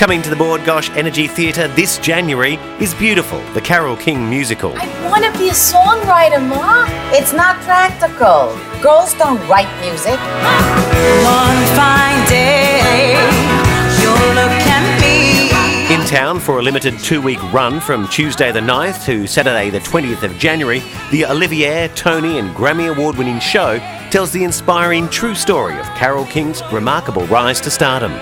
Coming to the Bord Gáis Energy Theatre this January is Beautiful, the Carole King Musical. I want to be a songwriter, Ma. It's not practical. Girls don't write music. One fine day, you'll look at me. In town for a limited 2-week run from Tuesday the 9th to Saturday the 20th of January, the Olivier, Tony and Grammy award-winning show tells the inspiring true story of Carole King's remarkable rise to stardom.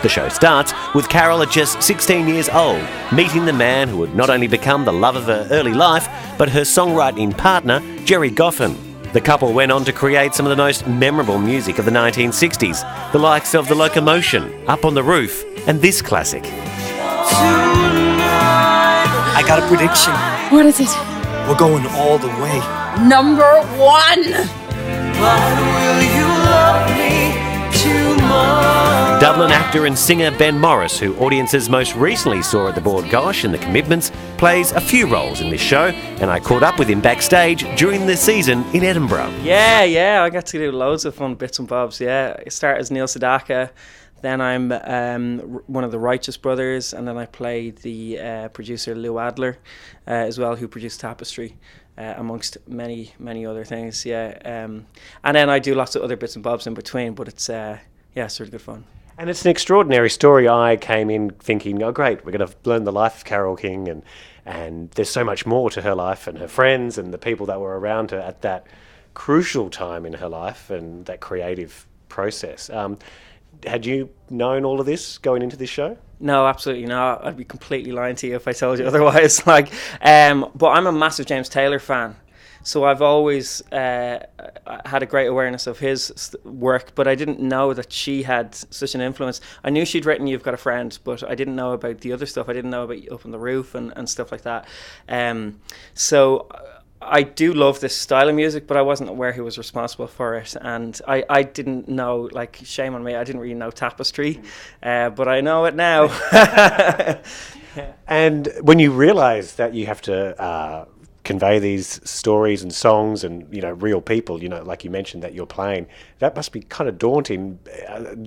The show starts with Carole at just 16 years old, meeting the man who would not only become the love of her early life, but her songwriting partner, Gerry Goffin. The couple went on to create some of the most memorable music of the 1960s, the likes of The Locomotion, Up on the Roof, and this classic. I got a prediction. What is it? We're going all the way. Number one. But will you love me tomorrow? Dublin actor and singer Ben Morris, who audiences most recently saw at the Bord Gáis in The Commitments, plays a few roles in this show, and I caught up with him backstage during the season in Edinburgh. Yeah, I got to do loads of fun bits and bobs, I started as Neil Sedaka, then I'm one of the Righteous Brothers, and then I played the producer Lou Adler as well, who produced Tapestry, amongst many other things, and then I do lots of other bits and bobs in between, but it's really good fun. And it's an extraordinary story. I came in thinking, oh great, we're going to learn the life of Carole King, and there's so much more to her life and her friends and the people that were around her at that crucial time in her life and that creative process. Had you known all of this going into this show? No, absolutely not. I'd be completely lying to you if I told you otherwise. But I'm a massive James Taylor fan. So I've always had a great awareness of his work, but I didn't know that she had such an influence. I knew she'd written You've Got a Friend, but I didn't know about the other stuff. I didn't know about Up on the Roof and stuff like that. So I do love this style of music, but I wasn't aware who was responsible for it. And I didn't know, like, shame on me, I didn't really know Tapestry, but I know it now. And when you realise that you have to convey these stories and songs and real people, like you mentioned that you're playing, that must be kind of daunting,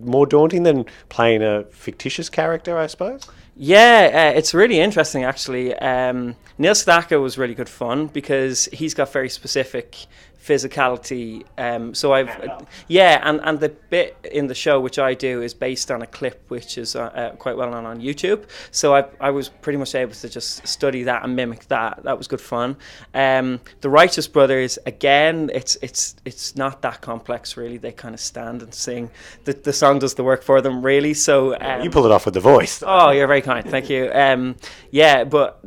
more daunting than playing a fictitious character, I suppose. It's really interesting actually. Neil Sedaka was really good fun because he's got very specific physicality, so and the bit in the show which I do is based on a clip which is quite well known on YouTube, so I was pretty much able to just study that and mimic that. That was good fun. The Righteous Brothers, again, it's not that complex really. They kind of stand and sing. The song does the work for them really, so you pull it off with the voice. Oh, you're very kind, thank you. But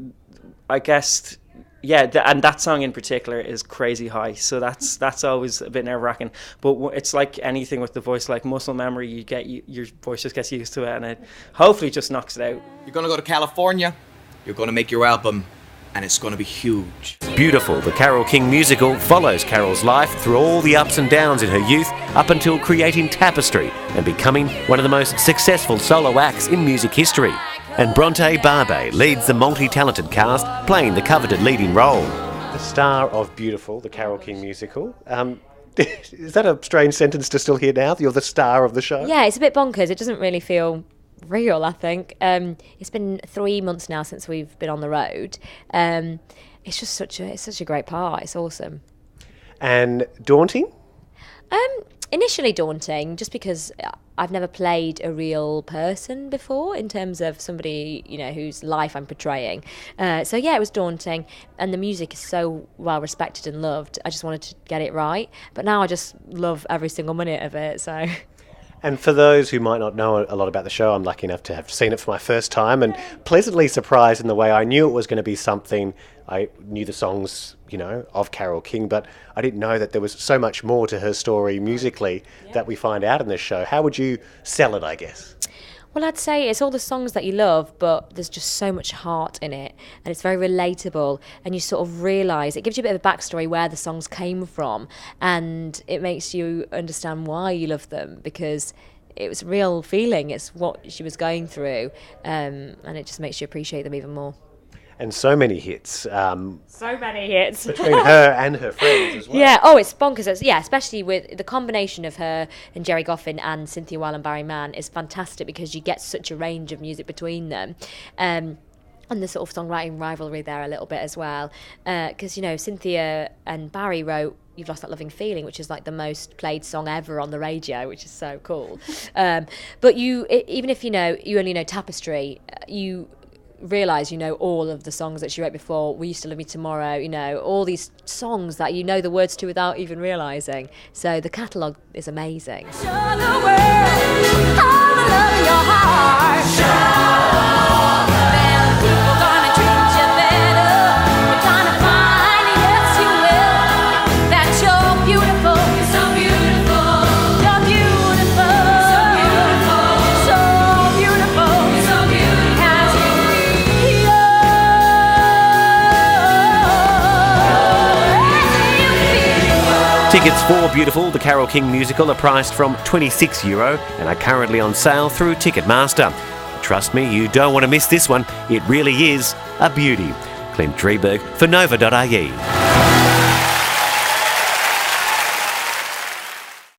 I guess and that song in particular is crazy high, so that's always a bit nerve-wracking. But it's like anything with the voice, like muscle memory. Your voice just gets used to it, and it hopefully just knocks it out. You're gonna go to California. You're gonna make your album, and it's gonna be huge. Beautiful, the Carole King musical follows Carole's life through all the ups and downs in her youth up until creating Tapestry and becoming one of the most successful solo acts in music history. And Bronte Barbe leads the multi-talented cast, playing the coveted leading role. The star of Beautiful, the Carole King musical. Is that a strange sentence to still hear now? You're the star of the show? Yeah, it's a bit bonkers. It doesn't really feel real, I think. It's been 3 months now since we've been on the road. It's just such a great part. It's awesome. And daunting? Initially daunting, just because I've never played a real person before in terms of somebody, whose life I'm portraying. So it was daunting, and the music is so well respected and loved. I just wanted to get it right, but now I just love every single minute of it. So. And for those who might not know a lot about the show, I'm lucky enough to have seen it for my first time and pleasantly surprised in the way I knew it was going to be something. I knew the songs, of Carole King, but I didn't know that there was so much more to her story musically that we find out in this show. How would you sell it, I guess? Well, I'd say it's all the songs that you love, but there's just so much heart in it, and it's very relatable, and you sort of realise, it gives you a bit of a backstory where the songs came from, and it makes you understand why you love them, because it was a real feeling, it's what she was going through, and it just makes you appreciate them even more. And so many hits. So many hits. Between her and her friends as well. Yeah, oh, it's bonkers. Especially with the combination of her and Jerry Goffin and Cynthia Weil and Barry Mann is fantastic because you get such a range of music between them. And the sort of songwriting rivalry there a little bit as well. Because, Cynthia and Barry wrote You've Lost That Loving Feeling, which is like the most played song ever on the radio, which is so cool. But even if you only know Tapestry, you realise you know all of the songs that she wrote before. We Used to Love You Tomorrow, all these songs that you know the words to without even realising. So the catalogue is amazing. Show the world all the love in your heart. Then people gonna treat you better. You're gonna find, yes you will, that you're beautiful. You're so beautiful. You're beautiful. So beautiful. So beautiful. You're so beautiful. Tickets for Beautiful, the Carole King Musical, are priced from €26 and are currently on sale through Ticketmaster. Trust me, you don't want to miss this one. It really is a beauty. Clint Drieberg for Nova.ie.